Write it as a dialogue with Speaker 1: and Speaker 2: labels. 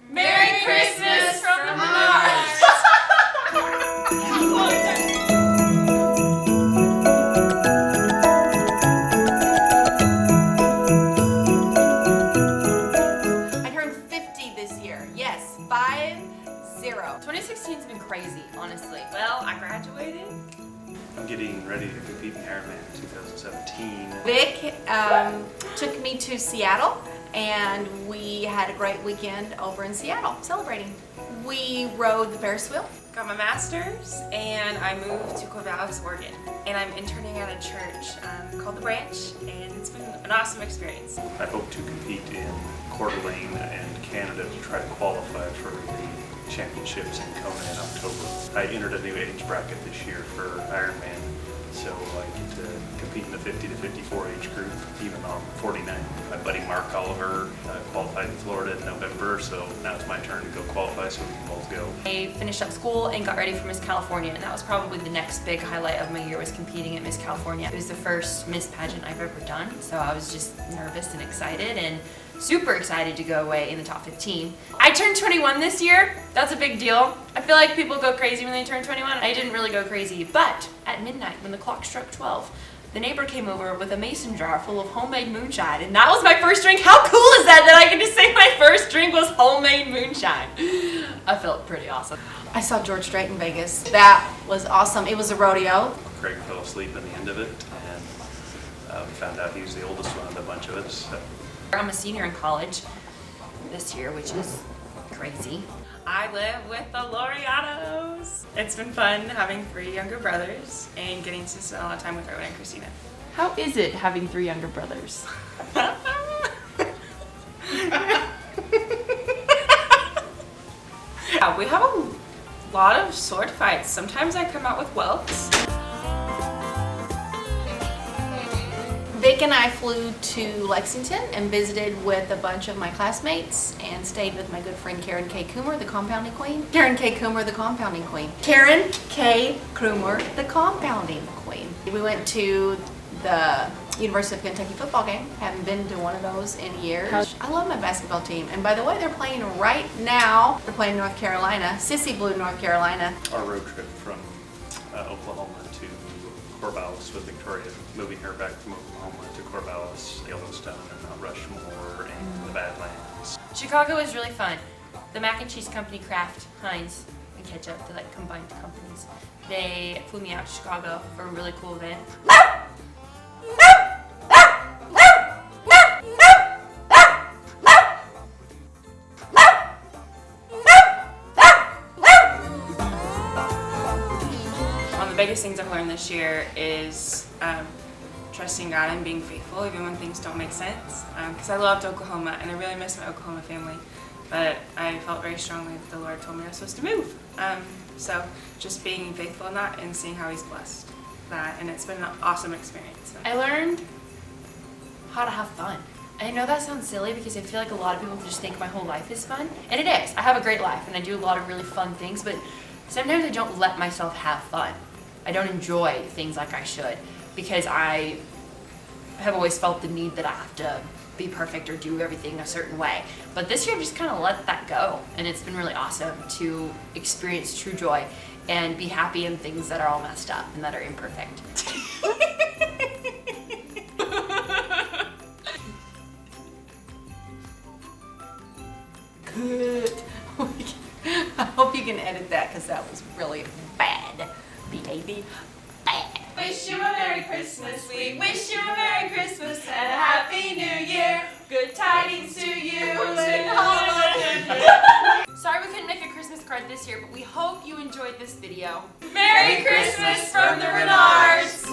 Speaker 1: Merry Christmas from the Renards!
Speaker 2: I turned 50 this year. Yes, 50.
Speaker 1: 2016's been crazy, honestly.
Speaker 3: Well, I graduated.
Speaker 4: I'm getting ready to compete in Ironman 2017.
Speaker 2: Vic took me to Seattle, and we had a great weekend over in Seattle celebrating. We rode the Ferris wheel.
Speaker 3: Got my master's, and I moved to Corvallis, Oregon. And I'm interning at a church called The Branch, and it's been an awesome experience.
Speaker 4: I hope to compete in Coeur d'Alene and Canada to try to qualify for the championships in Kona in October. I entered a new age bracket this year for Ironman, so I get to compete in the 50 to 54 age group, even though I'm 49. My buddy Mark Oliver qualified in Florida in November, so now it's my turn to go qualify so we can both go.
Speaker 1: I finished up school and got ready for Miss California, and that was probably the next big highlight of my year, was competing at Miss California. It was the first Miss pageant I've ever done, so I was just nervous and excited, and super excited to go away in the top 15. I turned 21 this year. That's a big deal. I feel like people go crazy when they turn 21. I didn't really go crazy, but at midnight when the clock struck 12, the neighbor came over with a mason jar full of homemade moonshine, and that was my first drink. How cool is that I could just say my first drink was homemade moonshine? I felt pretty awesome.
Speaker 2: I saw George Strait in Vegas. That was awesome. It was a rodeo.
Speaker 4: Craig fell asleep in the end of it, and we found out he was the oldest one of the bunch of us. So.
Speaker 1: I'm a senior in college this year, which is crazy.
Speaker 3: I live with the Laureatos. It's been fun having 3 younger brothers and getting to spend a lot of time with Erwin and Christina.
Speaker 1: How is it having 3 younger brothers?
Speaker 3: Yeah, we have a lot of sword fights. Sometimes I come out with welts.
Speaker 2: Vic and I flew to Lexington and visited with a bunch of my classmates and stayed with my good friend Karen K. Coomer, the compounding queen. Karen K. Coomer, the compounding queen. Karen K. Coomer, the compounding queen. We went to the University of Kentucky football game. Haven't been to one of those in years. I love my basketball team. And by the way, they're playing right now. They're playing North Carolina. Sissy Blue, North Carolina.
Speaker 4: Our road trip from Oklahoma to Corvallis with Victoria, moving her back from Oklahoma to Corvallis, Yellowstone, and Mount Rushmore, and the Badlands.
Speaker 1: Chicago was really fun. The mac and cheese company Kraft, Heinz, and ketchup, they like combined companies. They flew me out to Chicago for a really cool event. One of the biggest things I've learned this year is trusting God and being faithful even when things don't make sense. Because I loved Oklahoma and I really miss my Oklahoma family, but I felt very strongly that the Lord told me I was supposed to move. So just being faithful in that and seeing how He's blessed that, and it's been an awesome experience. I learned how to have fun. I know that sounds silly because I feel like a lot of people just think my whole life is fun, and it is. I have a great life and I do a lot of really fun things, but sometimes I don't let myself have fun. I don't enjoy things like I should because I have always felt the need that I have to be perfect or do everything a certain way. But this year I've just kind of let that go, and it's been really awesome to experience true joy and be happy in things that are all messed up and that are imperfect.
Speaker 2: Good. I hope you can edit that because that was really bad. B-A-B. Bad.
Speaker 1: Wish you a Merry Christmas. We wish you a Merry Christmas and a Happy New Year. Good tidings to you. Sorry we couldn't make a Christmas card this year, but we hope you enjoyed this video. Merry Christmas from the Renards.